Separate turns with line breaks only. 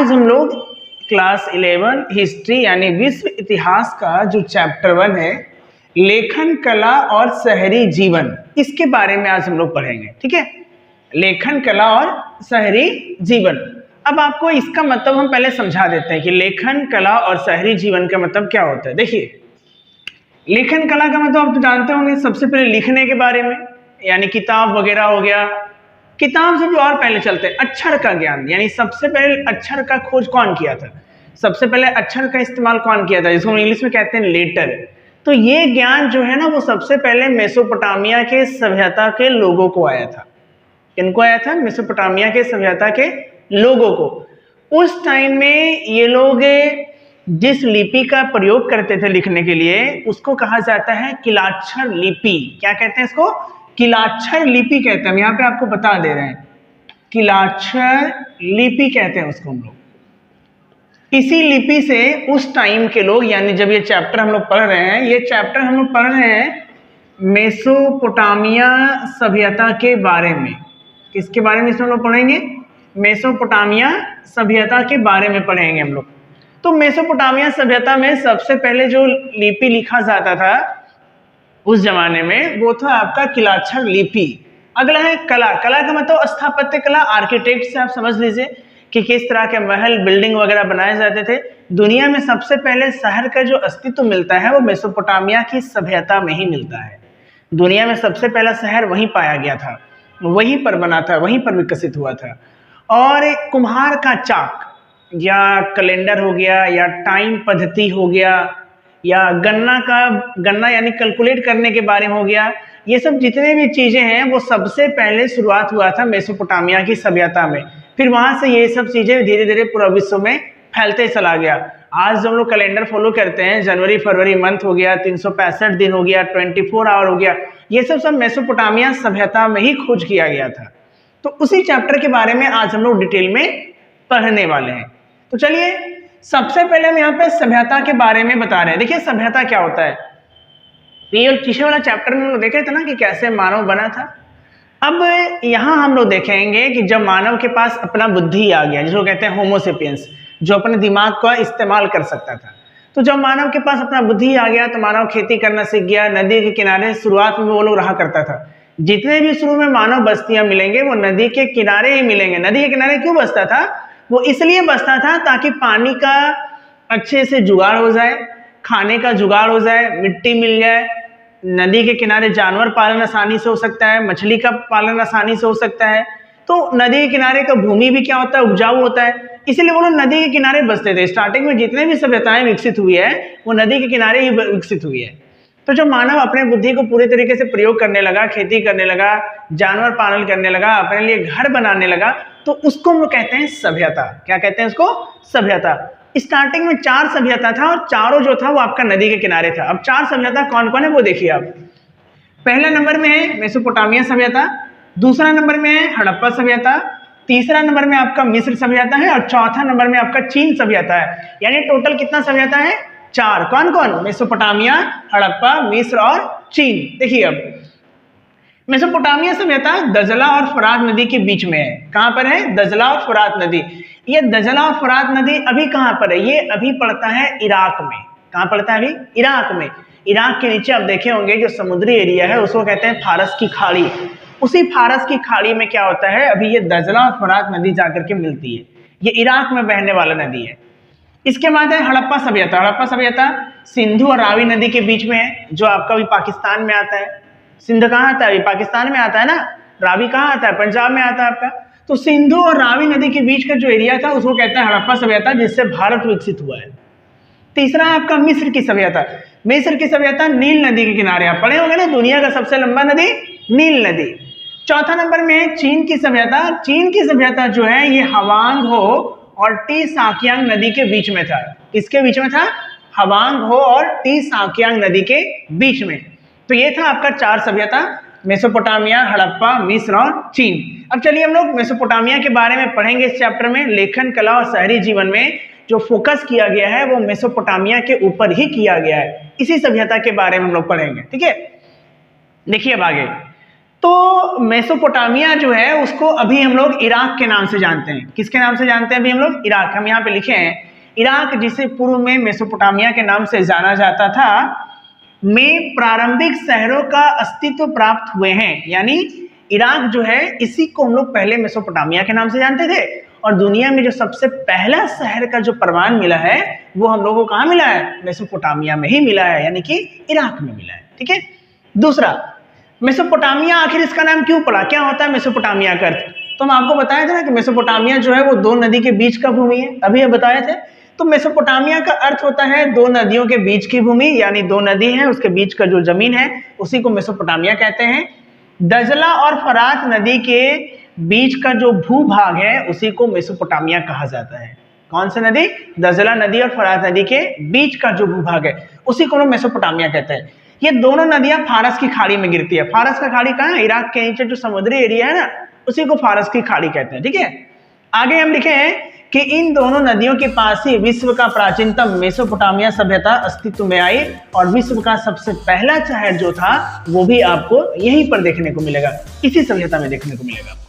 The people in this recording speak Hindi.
आज हम लोग क्लास 11 हिस्ट्री यानी विश्व इतिहास का जो चैप्टर 1 है लेखन कला और शहरी जीवन, इसके बारे में आज हम लोग पढ़ेंगे। ठीक है, लेखन कला और शहरी जीवन। अब आपको इसका मतलब हम पहले समझा देते हैं कि लेखन कला और शहरी जीवन का मतलब क्या होता है। देखिए, लेखन कला का मतलब आप तो जानते होंगे, सबसे पहले लिखने के बारे में, यानी किताब वगैरह हो गया। किताब से भी और पहले चलते हैं, अक्षर का ज्ञान, यानी सबसे पहले अक्षर का खोज कौन किया था, सबसे पहले अक्षर का इस्तेमाल कौन किया था, जिसको इंग्लिश में कहते हैं लेटर। तो ये ज्ञान जो है ना, वो सबसे पहले मेसोपोटामिया के सभ्यता के लोगों को आया था। किनको आया था? मेसोपोटामिया के सभ्यता के लोगों को। उस टाइम में ये लोग जिस लिपि का प्रयोग करते थे लिखने के लिए, उसको कहा जाता है किलाक्षर लिपि। क्या कहते हैं इसको? किलाक्षर लिपि कहते हैं। हम यहाँ पे आपको बता दे रहे हैं, किलाक्षर लिपि कहते हैं उसको हम लोग। इसी लिपि से उस टाइम के लोग, यानी जब ये चैप्टर हम लोग पढ़ रहे हैं, ये चैप्टर हम लोग पढ़ रहे हैं मेसोपोटामिया सभ्यता के बारे में। किसके बारे में इसमें हम लोग पढ़ेंगे? मेसोपोटामिया सभ्यता के बारे में पढ़ेंगे हम लोग। तो मेसोपोटामिया सभ्यता में सबसे पहले जो लिपि लिखा जाता था उस जमाने में, वो था आपका किलाक्षर लिपि। अगला है कला। कला का मतलब स्थापत्य कला, आर्किटेक्ट से आप समझ लीजिए कि किस तरह के महल, बिल्डिंग वगैरह बनाए जाते थे। दुनिया में सबसे पहले शहर का जो अस्तित्व मिलता है वो मेसोपोटामिया की सभ्यता में ही मिलता है। दुनिया में सबसे पहला शहर वहीं पाया गया था, वहीं पर बना था, वहीं पर विकसित हुआ था। और कुम्हार का चाक या कैलेंडर हो गया, या टाइम पद्धति हो गया, या गन्ना यानी कैलकुलेट करने के बारे में हो गया, ये सब जितने भी चीजें हैं वो सबसे पहले शुरुआत हुआ था मेसोपोटामिया की सभ्यता में। फिर वहां से ये सब चीजें धीरे धीरे पूरा विश्व में फैलते चला गया। आज जो हम लोग कैलेंडर फॉलो करते हैं, जनवरी फरवरी मंथ हो गया, 365 दिन हो गया, 24 आवर हो गया, ये सब मेसोपोटामिया सभ्यता में ही खोज किया गया था। तो उसी चैप्टर के बारे में आज हम लोग डिटेल में पढ़ने वाले हैं। तो चलिए, सबसे पहले हम यहाँ पे सभ्यता के बारे में बता रहे हैं। देखिए, सभ्यता क्या होता है। ये पिछले वाला चैप्टर में हम लोग देखे थे ना कि कैसे मानव बना था। अब यहाँ हम लोग देखेंगे कि जब मानव के पास अपना बुद्धि आ गया, जिसको कहते हैं होमोसेपियंस, जो अपने दिमाग का इस्तेमाल कर सकता था। तो जब मानव के पास अपना बुद्धि आ गया तो मानव खेती करना सीख गया। नदी के किनारे शुरुआत में वो लोग रहा करता था। जितने भी शुरू में मानव बस्तियां मिलेंगे वो नदी के किनारे ही मिलेंगे। नदी के किनारे क्यों बसता था? वो इसलिए बसता था ताकि पानी का अच्छे से जुगाड़ हो जाए, खाने का जुगाड़ हो जाए, मिट्टी मिल जाए। नदी के किनारे जानवर पालन आसानी से हो सकता है, मछली का पालन आसानी से हो सकता है। तो नदी के किनारे का भूमि भी क्या होता है? उपजाऊ होता है। इसीलिए वो लोग नदी के किनारे बसते थे। स्टार्टिंग में जितने भी सभ्यताएं विकसित हुई है वो नदी के किनारे ही विकसित हुई है। तो जब मानव अपने बुद्धि को पूरे तरीके से प्रयोग करने लगा, खेती करने लगा, जानवर पालन करने लगा, अपने लिए घर बनाने लगा, तो उसको हम लोग कहते हैं सभ्यता। क्या कहते हैं उसको? सभ्यता। स्टार्टिंग में 4 सभ्यता था और चारों जो था वो आपका नदी के किनारे था। अब 4 सभ्यता कौन कौन है वो देखिए आप। पहला नंबर में है मेसोपोटामिया सभ्यता, दूसरा नंबर में है हड़प्पा सभ्यता, तीसरा नंबर में आपका मिस्र सभ्यता है, और चौथा नंबर में आपका चीन सभ्यता है। यानी टोटल कितना सभ्यता है? 4। कौन कौन? मेसोपोटामिया, हड़प्पा, मिस्र और चीन। देखिए, अब मेसोपोटामिया सभ्यता दजला और फरात नदी के बीच में है। कहां पर है? दजला और फरात नदी। ये दजला और फरात नदी अभी कहां पर है? ये अभी पड़ता है इराक में। कहां पड़ता है? अभी इराक में। इराक के नीचे आप देखे होंगे जो समुद्री एरिया है उसको कहते हैं फारस की खाड़ी। उसी फारस की खाड़ी में क्या होता है, अभी ये दजला और फरात नदी जाकर के मिलती है। ये इराक में बहने वाला नदी है। इसके बाद है हड़प्पा सभ्यता। हड़प्पा सभ्यता सिंधु और रावी नदी के बीच में है, जो आपका भी पाकिस्तान में आता है। सिंध कहाँ आता है? अभी पाकिस्तान में आता है ना। रावी कहाँ आता है? पंजाब में आता है आपका। तो सिंधु और रावी नदी के बीच का जो एरिया था उसको कहते हैं हड़प्पा सभ्यता, जिससे भारत विकसित हुआ है। तीसरा है आपका मिस्र की सभ्यता। मिस्र की सभ्यता नील नदी के किनारे, आप पढ़े होंगे ना, दुनिया का सबसे लंबा नदी नील नदी। चौथा नंबर में है चीन की सभ्यता। चीन की सभ्यता जो है ये हवांग हो और टी साकियांग नदी के बीच में था। किसके बीच में था? हवांग हो और टी साकियांग नदी के बीच में। तो ये था आपका 4 सभ्यता, मेसोपोटामिया, हड़प्पा, मिस्र और चीन। अब चलिए हम लोग मेसोपोटामिया के बारे में पढ़ेंगे इस चैप्टर में। लेखन कला और शहरी जीवन में जो फोकस किया गया है वो मेसोपोटामिया के ऊपर ही किया गया है। इसी सभ्यता के बारे में हम लोग पढ़ेंगे। ठीक है, देखिए अब आगे। तो तो मेसोपोटामिया जो है उसको अभी हम लोग इराक के नाम से जानते हैं। किसके नाम से जानते हैं अभी हम लोग? इराक। हम यहाँ पे लिखे हैं इराक, जिसे पूर्व में मेसोपोटामिया के नाम से जाना जाता था, में प्रारंभिक शहरों का अस्तित्व प्राप्त हुए हैं। यानी इराक जो है इसी को हम लोग पहले मेसोपोटामिया के नाम से जानते थे, और दुनिया में जो सबसे पहला शहर का जो प्रमाण मिला है वो हम लोगों को कहाँ मिला है? मेसोपोटामिया में ही मिला है, यानी कि इराक में मिला है। ठीक है। दूसरा, मेसोपोटामिया आखिर इसका नाम क्यों पड़ा? क्या होता है मेसोपोटामिया का अर्थ? तो हम आपको बताया था ना कि मेसोपोटामिया जो है वो दो नदी के बीच का भूमि है, अभी ये बताए थे। तो मेसोपोटामिया का अर्थ होता है दो नदियों के बीच की भूमि, यानी दो नदी है उसके बीच का जो जमीन है उसी को मेसोपोटामिया कहते हैं। दजला और फरात नदी के बीच का जो भूभाग है उसी को मेसोपोटामिया कहा जाता है। कौन सी नदी? दजला नदी और फरात नदी के बीच का जो भूभाग है उसी को लोग मेसोपोटामिया कहते हैं। ये दोनों नदियां फारस की खाड़ी में गिरती है। फारस का खाड़ी कहाँ है? इराक के नीचे जो समुद्री एरिया है ना, उसी को फारस की खाड़ी कहते हैं। ठीक है। आगे हम लिखे हैं कि इन दोनों नदियों के पास ही विश्व का प्राचीनतम मेसोपोटामिया सभ्यता अस्तित्व में आई, और विश्व का सबसे पहला शहर जो था वो भी आपको यहीं पर देखने को मिलेगा, इसी सभ्यता में देखने को मिलेगा।